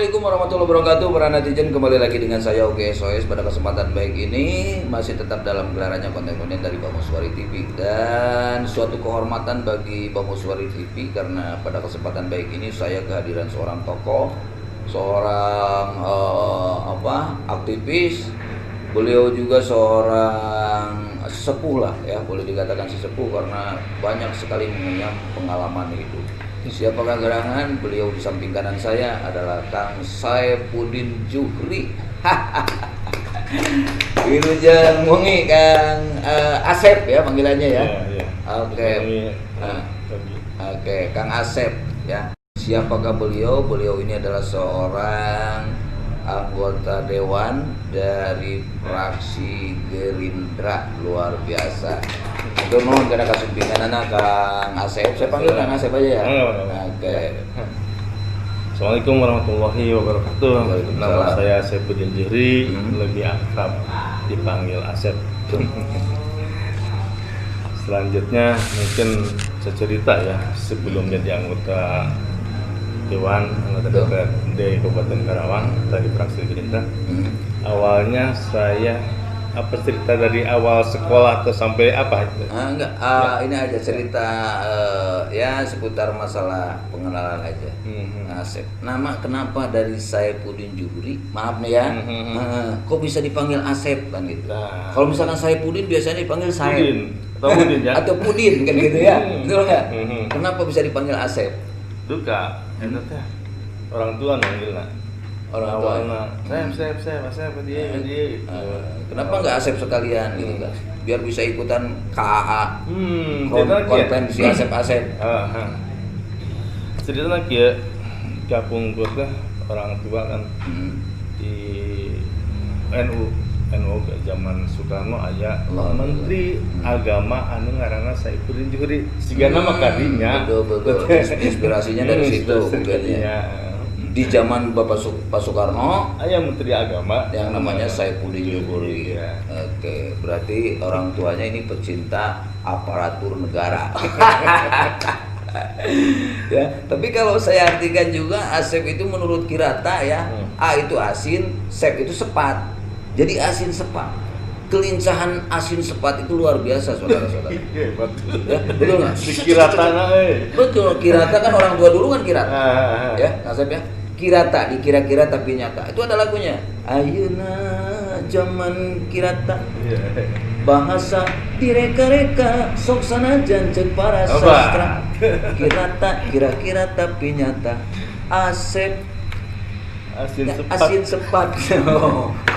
Assalamualaikum warahmatullahi wabarakatuh. Para netizen, kembali lagi dengan saya Oke SOS. Pada kesempatan baik ini masih tetap dalam gelarannya konten-konten dari Bang Muswari TV. Dan suatu kehormatan bagi Bang Muswari TV karena pada kesempatan baik ini saya kehadiran seorang tokoh, seorang aktivis. Beliau juga seorang sesepuh lah ya, boleh dikatakan sesepuh karena banyak sekali mengenyam pengalaman hidup. Siapakah gerangan? Beliau di samping kanan saya adalah Kang Saifuddin Zuhri. Wilujeng Mungi Kang Asep ya panggilannya ya. Iya. Oke. Oke, Kang Asep ya. Siapakah beliau? Beliau ini adalah seorang anggota dewan dari fraksi Gerindra, luar biasa. Itu mohon karena kasumpingan anak Kang Asep. Saya panggil Kang Asep aja ya. Oke. Assalamualaikum warahmatullahi wabarakatuh. Waalaikumsalam. Nama saya Saifuddin Zuhri, lebih akrab dipanggil Asep. Selanjutnya mungkin saya cerita ya, sebelum jadi anggota Dewan anggota DPRD Kabupaten Karawang dari fraksi Gerindra. Awalnya saya cerita dari awal sekolah atau sampai apa itu? Ini aja cerita ya seputar masalah pengenalan aja. Asep. Nama kenapa dari Saifuddin Zuhri? Maaf nih ya. Kok bisa dipanggil Asep kan gitu? Nah. Kalau misalkan Saifuddin biasanya dipanggil Saif. Atau Pudin ya? Atau Pudin kan gitu ya. Betul nggak? Kenapa bisa dipanggil Asep? Duka, itu teh orang tua manggilna. Orang tua. Saya dia. Kenapa nggak Asep sekalian gitu kan? Biar bisa ikutan KAA. Konvensi Asep-Asep. Cerita lagi ya, gabung lah orang tua kan di NU ke zaman Soekarno aya Menteri Agama anu ngaranna Saifuddin Zuhri. Siga nama kadinya. Betul. Inspirasinya dari situ mungkin ya. Di zaman Pak Soekarno aya Menteri Agama yang namanya Saifuddin Zuhri. Ya. Oke, berarti orang tuanya ini pecinta aparatur negara. Ya, tapi kalau saya artikan juga Asep itu menurut Kirata ya, A itu asin, Sep itu sepat. Jadi asin sepat. Kelincahan asin sepat itu luar biasa saudara-saudara. Ya, betul nggak? Kiratana Betul, Kirata kan orang tua dulu kan Kirata. Ya, Asep ya. Kirata, dikira-kira tapi nyata. Itu ada lagunya. Ayeuna zaman Kirata. Bahasa direka-reka sok sanajan ceuk para sastra. Kirata, kira-kira tapi nyata. Asep asin sepat.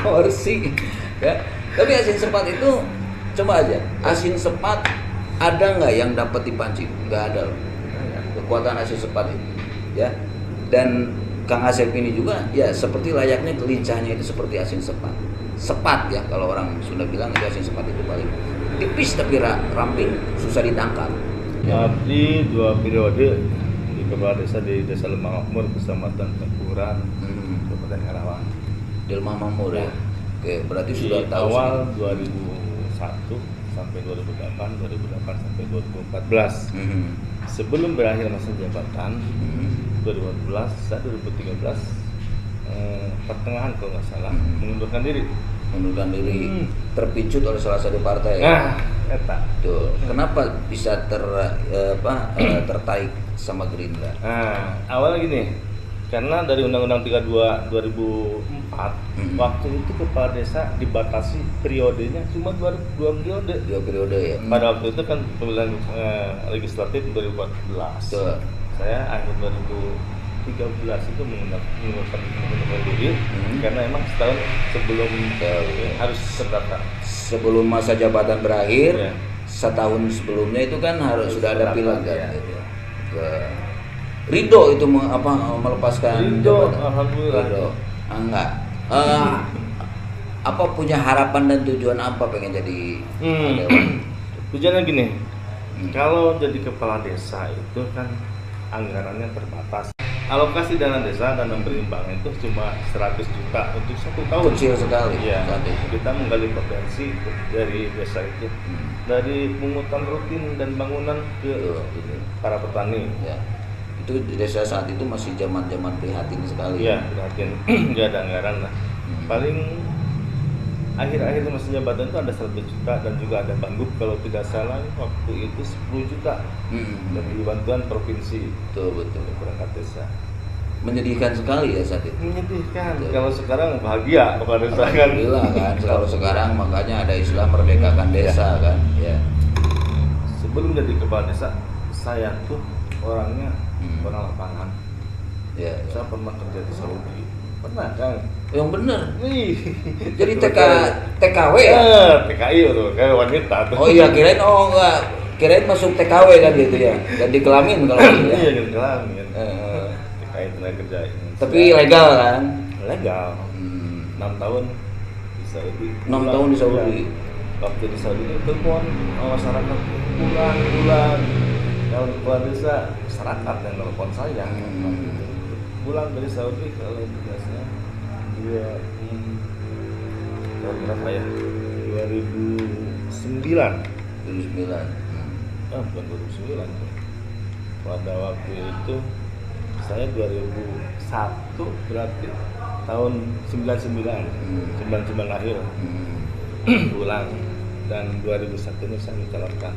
Korsi. Ya. Tapi asin sepat itu coba aja. Asin sepat ada nggak yang dapat dipancing? Nggak ada loh. Kekuatan asin sepat itu. Ya. Dan Kang Asep ini juga ya seperti layaknya kelincahnya itu seperti asin sepat. Sepat ya kalau orang Sunda bilang itu asin sepat itu paling tipis tapi ramping, susah ditangkap. Abdi 2 periode di kepala desa di Desa Lemah Makmur, Kecamatan Tekuran, Kabupaten Karawang. Di Lemah Makmur ya. Oke, berarti sudah tahu awal 2001 sampai 2008 sampai 2014. Sebelum berakhir masa jabatan 2014 sampai 2013 pertengahan kalau nggak salah mengundurkan diri terpicut oleh salah satu partai. Eta. Tuh. Kenapa bisa tertarik sama Gerindra? Awalnya gini, karena dari Undang-Undang 32 2004 waktu itu kepala desa dibatasi periodenya cuma 2 periode. 2 periode ya. Pada waktu itu kan pemilihan legislatif 2014. Tuh. Saya akhir 2013 itu mengundurkan diri karena emang setahun sebelum harus terdaftar. Sebelum masa jabatan berakhir, setahun sebelumnya itu kan harus sudah ada pileg kan. Gitu. Ridho itu melepaskan Ridho, jabatan. alhamdulillah. Ridho. Enggak. Apa punya harapan dan tujuan apa pengen jadi dewan? Tujuannya gini. Kalau jadi kepala desa itu kan anggarannya terbatas. Alokasi dana desa, dana berimbangan itu cuma 100 juta untuk 1 tahun. Kecil sekali. Ya, kita menggali potensi dari desa itu. Dari pungutan rutin dan bangunan ke para petani. Ya. Itu di desa saat itu masih zaman-zaman prihatin sekali. Iya, prihatin. Nggak ada anggaran lah. Paling akhir-akhir masa jabatan itu ada 100 juta dan juga ada Banggup kalau tidak salah waktu itu 10 juta dari bantuan provinsi. Betul. Perangkat desa. Menyedihkan sekali ya saat itu. Menyedihkan. Kalau sekarang bahagia kepala desa kan. Alhamdulillah kan. Kalau sekarang makanya ada istilah merdekakan desa kan. Ya. Sebelum jadi kepala desa, saya tuh orangnya orang lapangan. Ya. Saya pernah kerja di Saudi. Pernah kan? Yang bener. Nih. Jadi TKW ya? TKI tuh, kayak wanita tuh. Oh iya, enggak. Kirain masuk TKW kan gitu ya. Ganti kelamin kalau gitu ya. Iya, ganti kelamin. TKI tenaga kerja. Tapi legal kan? Legal. 6 tahun di Saudi. 6 tahun di Saudi. Ya. Waktu di Saudi itu telepon masyarakat pulang. Kalau kepala desa masyarakat yang telepon saya. Pulang dari Saudi kalau tugasnya dia tahun berapa ya? 2009. Bukan 2009. Pada waktu itu saya 2001 berarti tahun 99 lahir. Pulang dan 2001 ini saya mencalonkan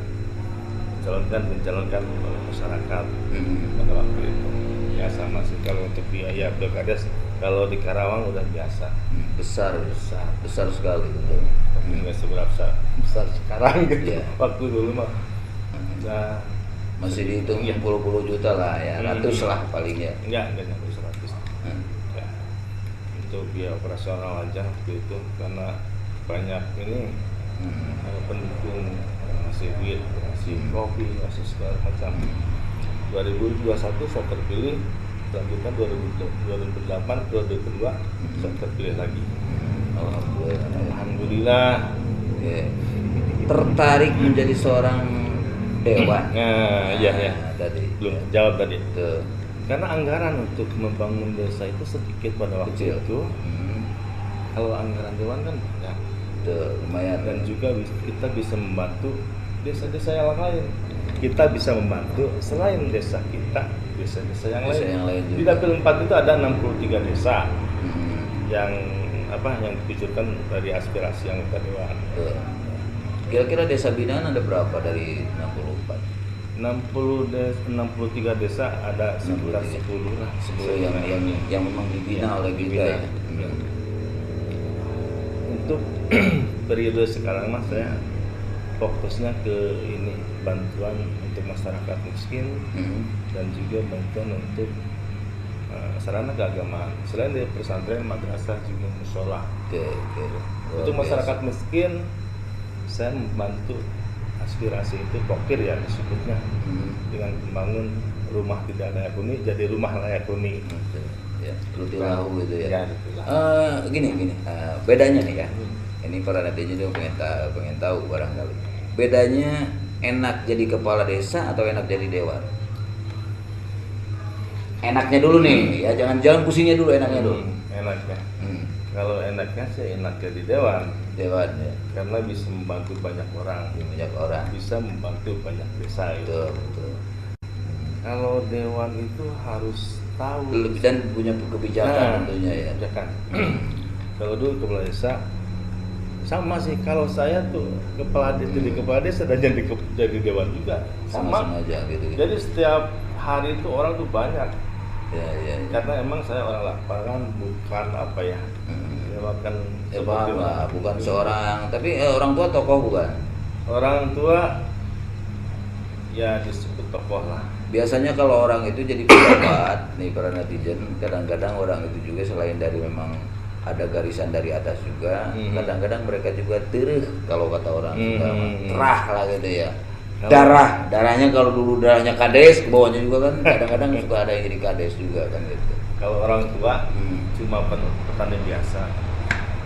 masyarakat pada waktu itu. Ya sama sih kalau untuk biaya pilkada kalau di Karawang udah biasa. Besar sekali gitu. Tapi nggak seberapa besar sekarang gitu. Yeah. Waktu dulu mah masih dihitung puluh juta lah ya, ratus lah paling ya. Enggak nyampe 100. Ya. Itu biaya operasional aja waktu itu karena banyak ini pendukung ngasih duit, ngasih kopi, ngasih segala macam. 2021 saya terpilih, selanjutnya 2008 periode kedua saya terpilih lagi. Alhamdulillah. Okay. Tertarik menjadi seorang dewan. Iya. Tadi belum jawab tadi. Tuh. Karena anggaran untuk membangun desa itu sedikit pada waktu Kecil. itu. Kalau anggaran dewan kan banyak. Lumayan. Dan juga kita bisa membantu desa-desa yang lain. Kita bisa membantu selain desa kita, desa-desa yang lain. Di Dapil 4 itu ada 63 desa yang dikucurkan dari aspirasi anggota dewan. Kira-kira desa binaan ada berapa dari 64? 63 desa ada sekitar 10 lah. 10 yang memang dibina oleh kita. Untuk periode sekarang mas saya fokusnya ke ini bantuan untuk masyarakat miskin dan juga bantuan untuk sarana keagamaan selain dari pesantren, madrasah juga musola. Untuk masyarakat miskin saya membantu aspirasi itu pokir ya disebutnya dengan membangun rumah tidak layak huni jadi rumah layak huni. Rutilahu gitu ya. Gini, bedanya nih ya. Ini para netizen juga pengen tahu barangkali. Bedanya enak jadi kepala desa atau enak jadi dewan? Enaknya dulu nih, ya jangan pusingnya dulu, enaknya dulu. Enaknya. Kalau enaknya sih enak jadi dewan. Dewan ya. Karena bisa membantu banyak orang. Bisa membantu banyak desa itu. Betul. Kalau dewan itu harus tahu dan punya kebijakan tentunya ya. Kebijakan. Kalau dulu kepala desa sama sih, kalau saya tuh jadi kepala desa dan jadi dewan juga sama aja gitu. Jadi setiap hari itu orang tuh banyak. Ya. Karena emang saya orang lapangan bukan apa ya. Bukan seorang, tapi orang tua tokoh bukan. Orang tua ya disebut tokoh lah. Biasanya kalau orang itu jadi pejabat nih para netizen, kadang-kadang orang itu juga selain dari memang ada garisan dari atas juga, kadang-kadang mereka juga tereh kalau kata orang terah lah gitu ya. Darahnya kalau dulu darahnya kades, ke bawahnya juga kan kadang-kadang suka ada yang jadi kades juga kan gitu. Kalau orang tua cuma petani biasa.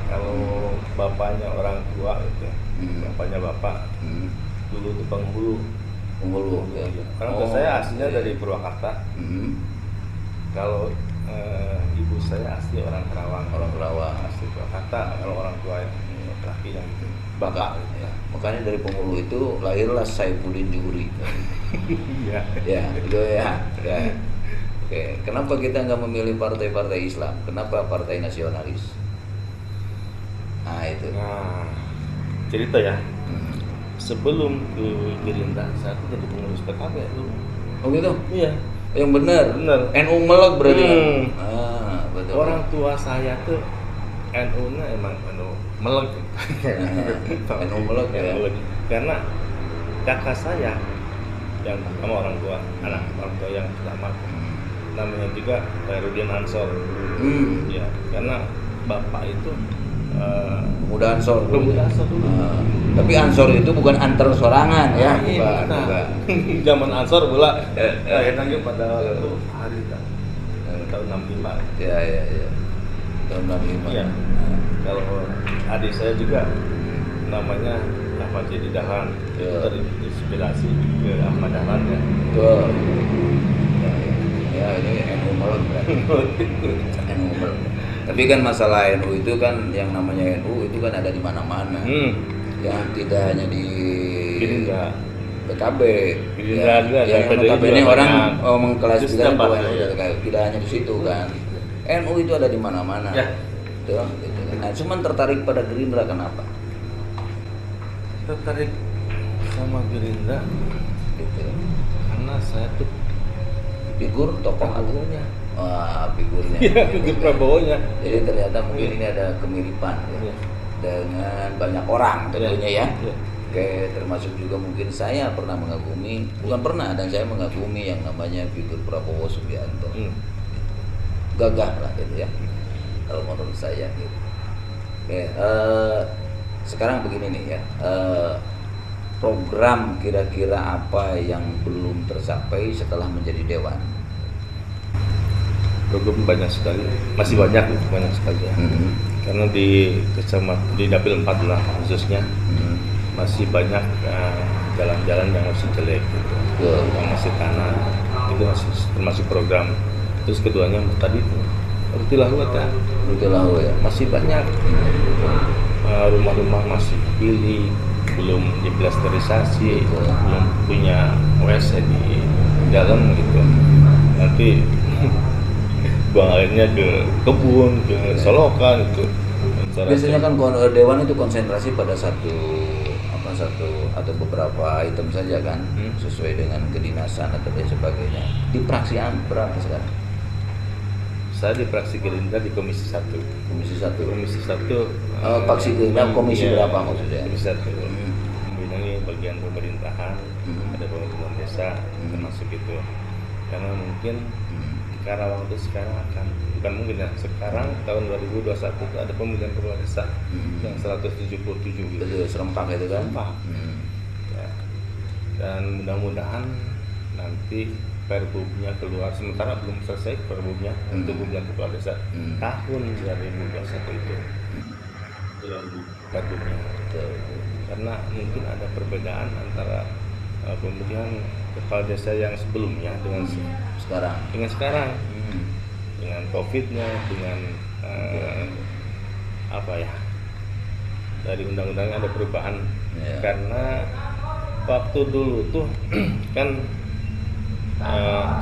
Kalau bapaknya orang tua gitu, bapaknya bapak dulu tuh penghulu ya. Karena saya aslinya dari Purwakarta. Kalau ibu saya asli orang Kerawang asli Purwakarta. Kalau orang tua yang laki yang Bapak ya. Makanya dari penghulu itu lahirlah Saifuddin Juhuri. Iya. Ya, itu ya. Oke, kenapa kita nggak memilih partai-partai Islam? Kenapa partai nasionalis? Nah itu. Nah, cerita ya. Sebelum ke Gerindra, saya tuh jadi pengurus PKB dulu. Oh gitu? Iya. Yang benar. Benar. NU melek berarti. Betul. Orang tua saya tuh NU-nya emang NU melek. NU melek ya. Karena kakak saya yang sama orang tua, anak orang tua yang selamat, namanya juga Khairuddin Ansor. Ya, karena bapak itu Pemuda Ansor. Pemuda Ansor dulu. Tapi Ansor itu bukan antar sorangan ya. Bukan. Zaman Ansor bola akhirnya pada waktu hari tahun 65. Ya. Tahun 65. Iya. Kalau adik saya juga namanya Ahmad Jadi Dahlan. Itu terinspirasi ke Ahmad Dahlan ya. Betul. Ya ini NU melek. NU melek. Tapi kan masalah NU itu kan yang namanya NU itu kan ada di mana-mana. Yang tidak hanya di Gerindra. PKB. Gerindra juga. Yang notabene orang mengklasifikasikan itu tidak hanya di situ kan. NU itu ada di mana-mana. Ya. Gitu. Nah, cuman tertarik pada Gerindra kenapa? Tertarik sama Gerindra Gitu. karena saya tuh Figur tokoh Prabowo-nya. Wah, figurnya. Iya, figur Prabowo-nya. Jadi ternyata mungkin ini ada kemiripan ya, dengan banyak orang tentunya ya. Oke, termasuk juga mungkin saya pernah mengagumi, bukan pernah, dan saya mengagumi yang namanya figur Prabowo Subianto. Gagah lah gitu ya, kalau menurut saya gitu. Oke, sekarang begini nih ya, program kira-kira apa yang belum tercapai setelah menjadi dewan? Program banyak sekali, masih banyak sekali ya. Karena di kecamatan di Dapil 4 lah khususnya masih banyak jalan-jalan yang masih jelek gitu, yang masih tanah, itu masih termasuk program. Terus keduanya tadi Ruti Lahu ya, masih banyak rumah-rumah masih pilih, belum diplasterisasi, belum punya WC di dalam gitu. Nanti buang airnya ke kebun, ke solokan itu. Biasanya kan dewan itu konsentrasi pada satu atau beberapa item saja kan, sesuai dengan kedinasan atau lain sebagainya. Di praksi berapa sekarang? Saya di praksi Gerindra di Komisi 1. Komisi 1. Praksi Gerindra komisi berapa maksudnya? Komisi 1. Membidangi bagian pemerintahan, ada pemerintahan desa, termasuk itu. Karena mungkin di Karawang itu sekarang bukan mungkin ya, sekarang tahun 2021 itu ada pemilihan kepala desa yang 177 gitu. Itu serempak itu kan? Serempak. Ya. Dan mudah-mudahan nanti Perbubnya keluar, sementara belum selesai Perbubnya untuk pemilihan kepala desa tahun 2021 itu belum Perbubnya. Karena mungkin ada perbedaan antara pemilihan kepala desa yang sebelumnya dengan sekarang, dengan COVID-nya, dengan dari undang-undangnya ada perubahan. Karena waktu dulu tuh kan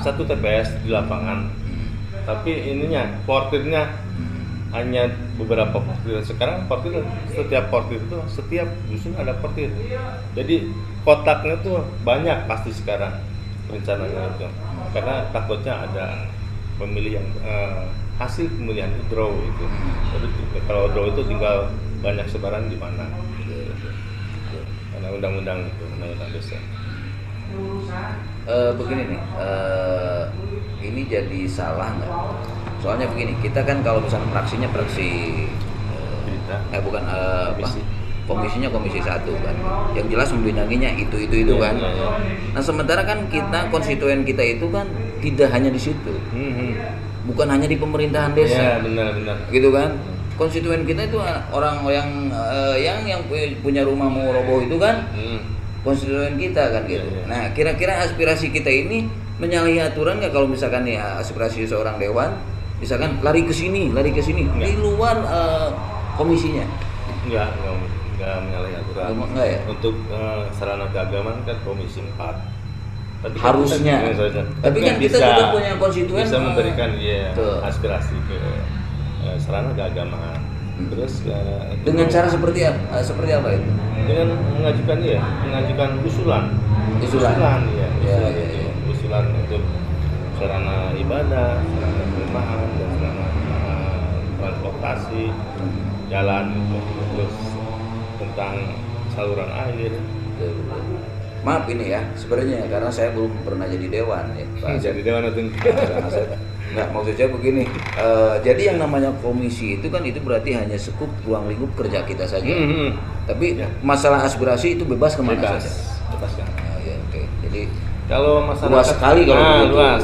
satu TPS di lapangan, tapi portirnya hanya beberapa portir. Sekarang setiap portir itu setiap dusun ada portir, jadi kotaknya tuh banyak pasti sekarang rencananya itu, karena takutnya ada pemilih yang hasil pemilihan itu draw itu. Jadi kalau draw itu tinggal banyak sebaran di mana, karena undang-undang desa. Begini nih, ini jadi salah nggak? Soalnya begini, kita kan kalau misalnya praksinya praksi komisinya komisi 1 kan, yang jelas membidanginya itu kan. Nah sementara kan kita konstituen kita itu kan tidak hanya di situ, bukan hanya di pemerintahan desa, benar. gitu kan. Konstituen kita itu orang yang punya rumah mau roboh itu kan. Konstituen kita kan gitu. Nah, kira-kira aspirasi kita ini menyalahi aturan nggak kalau misalkan ya aspirasi seorang dewan, misalkan lari ke sini di luar komisinya? Enggak menyalahi aturan. Enggak ya? Untuk sarana keagamaan kan Komisi 4. Tapi harusnya. Tapi kan kita juga punya konstituen bisa memberikan aspirasi ke sarana keagamaan. Terus dengan cara seperti apa itu? Dengan mengajukan usulan usulan untuk sarana ibadah, sarana perumahan, dan sarana transportasi, jalan, terus tentang saluran air. Maaf ini ya, sebenarnya karena saya belum pernah jadi dewan ya, Pak. Jadi dewan itu nggak, maksud saya begini, jadi yang namanya komisi itu kan itu berarti hanya skup ruang lingkup kerja kita saja. Tapi masalah aspirasi itu bebas kemana saja. Bebas kan. Ya, oke. Jadi kalau masyarakat luas sekali luas.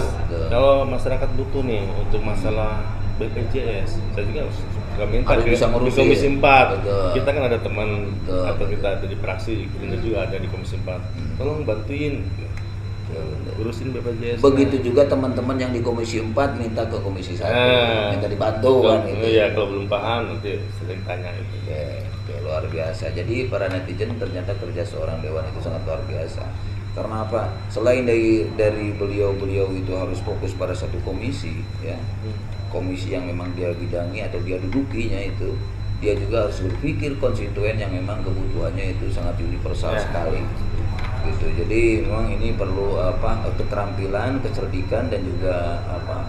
Kalau masyarakat butuh nih untuk masalah BPJS, saya juga suka minta harus bisa di Komisi 4. Betul. Kita kan ada teman atau kita ada di praksi, kita juga ada di Komisi 4. Tolong bantuin urusin BPJS. Begitu juga teman-teman yang di Komisi 4 minta ke Komisi 1, minta dibantu kan gitu. Iya, kalau belum paham nanti sering tanya itu. Oke, luar biasa. Jadi para netizen ternyata kerja seorang dewan itu sangat luar biasa. Karena apa? Selain dari beliau itu harus fokus pada satu komisi, ya. Komisi yang memang dia bidangi atau dia dudukinya itu, dia juga harus berpikir konstituen yang memang kebutuhannya itu sangat universal sekali. Gitu. Jadi memang ini perlu keterampilan, kecerdikan, dan juga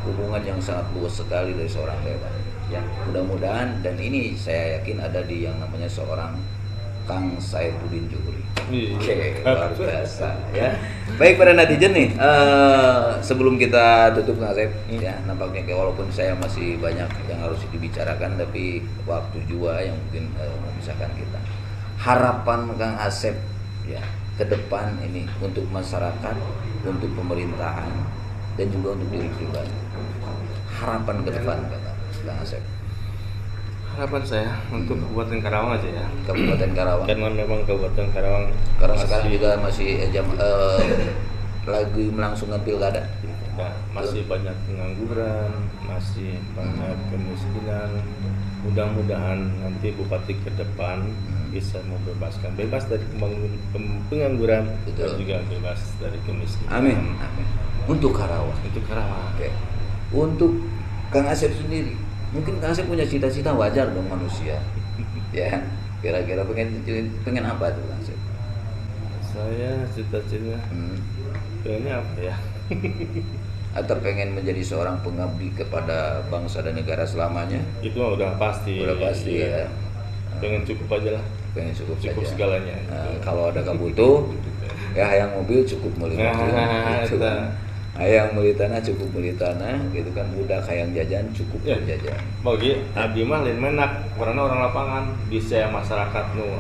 hubungan yang sangat luas sekali dari seorang dewan. Ya, mudah-mudahan, dan ini saya yakin ada di yang namanya seorang Kang Saifuddin Juhri. Oke, luar biasa ya. Baik para netizen nih, sebelum kita tutup Kang Asep, ya nampaknya walaupun saya masih banyak yang harus dibicarakan, tapi waktu juga yang mungkin memisahkan kita. Harapan Kang Asep ya ke depan ini untuk masyarakat, untuk pemerintahan, dan juga untuk diri pribadi. Harapan ke depan Kang Asep. Harapan saya untuk Kabupaten Karawang aja ya. Kabupaten Karawang. Karena memang Kabupaten Karawang karena sekarang juga masih lagi melangsungkan pilkada. Masih banyak pengangguran, masih banyak kemiskinan. Mudah-mudahan nanti bupati ke depan bisa bebas dari pengangguran. Betul. Dan juga bebas dari kemiskinan. Amin. Amin. Untuk Karawang. Oke. Untuk Kang Asep sendiri, mungkin Kang Asep punya cita-cita, wajar dong manusia. Ya, kira-kira pengen apa tuh Kang Asep? Saya cita-cita pengennya apa ya? Atau pengen menjadi seorang pengabdi kepada bangsa dan negara selamanya? Itu udah pasti. Udah pasti ya. Pengen cukup aja lah. Pengen cukup saja. Segalanya. Kalau ada kabutuh, ya hayang mobil cukup meuli mobil. Gitu kan. Hayang meuli tanah cukup meuli tanah, gitu kan. Budak hayang jajan cukup jajan. Bagi abdi mah lain menak, karena orang lapangan bisa masyarakat nu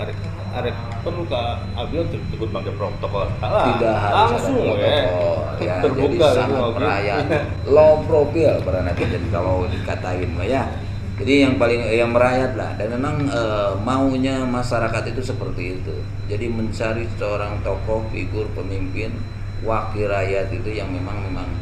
arek perlu ka abdi untuk ikut pakai protokol. Tidak harus langsung ya, terbuka jadi sangat merayat. Low profile para netizen kalau dikatain mah ya. Jadi yang merayat lah, dan memang maunya masyarakat itu seperti itu. Jadi mencari seorang tokoh, figur, pemimpin, wakil rakyat itu yang memang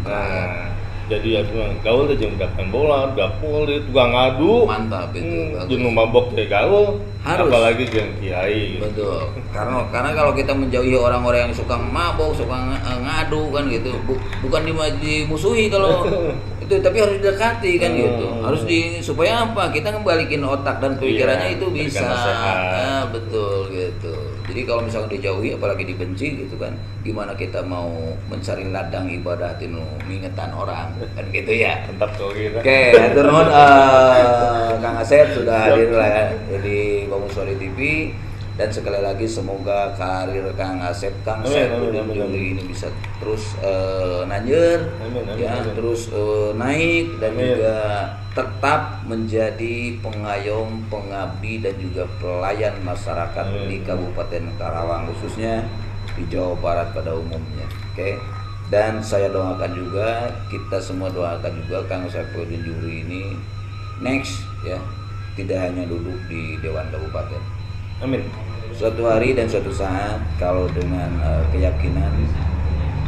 rakyat. Jadi gaul aja mendapatkan bola, poli, tukang ngadu. Mantap itu. Jenuh mabok kayak gaul. Harus. Apalagi yang kiai. Betul. Karena kalau kita menjauhi orang-orang yang suka mabok, suka ngadu kan gitu, bukan dimusuhi kalau itu, tapi harus didekati kan gitu. Harus supaya apa? Kita ngembalikin otak dan pikirannya itu bisa. Nah, betul gitu. Jadi kalau misalnya dijauhi apalagi dibenci gitu kan, gimana kita mau mencari ladang ibadah tinu mingetan orang kan gitu ya. Mantap tuh gitu. Oke, hatur nuhun Kang Asep sudah hadir lah ya di Bangun Suara TV, dan sekali lagi semoga karir Kang Asep, Kang Saifuddin Juhri ini bisa terus nanjir, terus naik, dan juga tetap menjadi pengayom, pengabdi, dan juga pelayan masyarakat di Kabupaten Karawang, khususnya di Jawa Barat pada umumnya. Oke. Dan saya doakan juga, kita semua doakan juga Kang Saifuddin Juhri ini next ya, tidak hanya duduk di Dewan Kabupaten. Amin. Suatu hari dan suatu saat, kalau dengan keyakinan,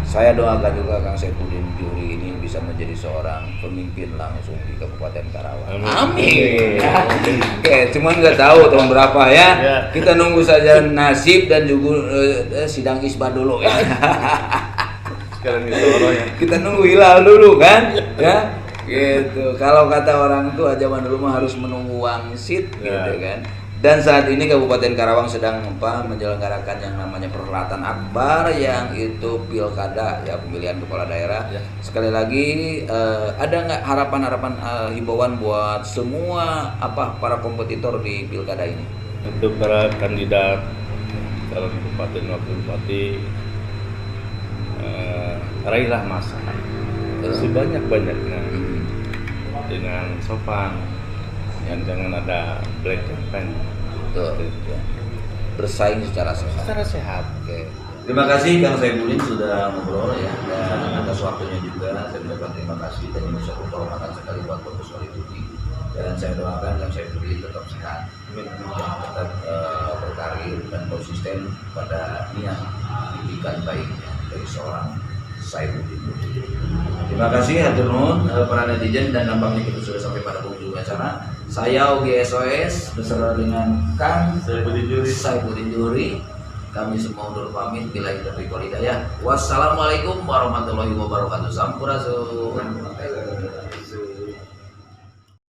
saya doakan juga Kang Saifuddin Juhri ini bisa menjadi seorang pemimpin langsung di Kabupaten Karawang. Amin. Oke, cuman nggak tahu tahun berapa ya. Kita nunggu saja nasib dan juga sidang isbat dulu ya. Sekalian ditoro ya. Kita nunggu hilal dulu kan, ya. Gitu. Kalau kata orang tua zaman dulu mah harus menunggu wangsit gitu kan. Dan saat ini Kabupaten Karawang sedang menyelenggarakan yang namanya perhelatan akbar yang itu pilkada ya, pemilihan kepala daerah. Ya. Sekali lagi ada nggak harapan-harapan himbauan buat semua para kompetitor di pilkada ini? Untuk para kandidat calon bupati dan wakil bupati, raihlah masa sebanyak-banyaknya dengan sopan, dan jangan ada black campaign. Betul. Bersaing secara sehat. Secara sehat. Oke. Terima kasih Kang Saibudin sudah ngobrol ya, dan atas waktunya juga saya ucapkan terima kasih dan mengucapkan kehormatan sekali buat Bapak Solihuddin. Dan saya doakan Kang Saibudin tetap sehat, tetap berkarir dan konsisten pada niat pendidikan baiknya dari seorang Saibudin. Terima kasih hatur nuhun para netizen, dan nampaknya kita sudah sampai pada penghujung acara. Saya Ogi SOS beserta dengan Kang Saibudin Juri. Kami semua undur pamit. Billahi taufiq wal hidayah. Wassalamualaikum warahmatullahi wabarakatuh. Sampurasun.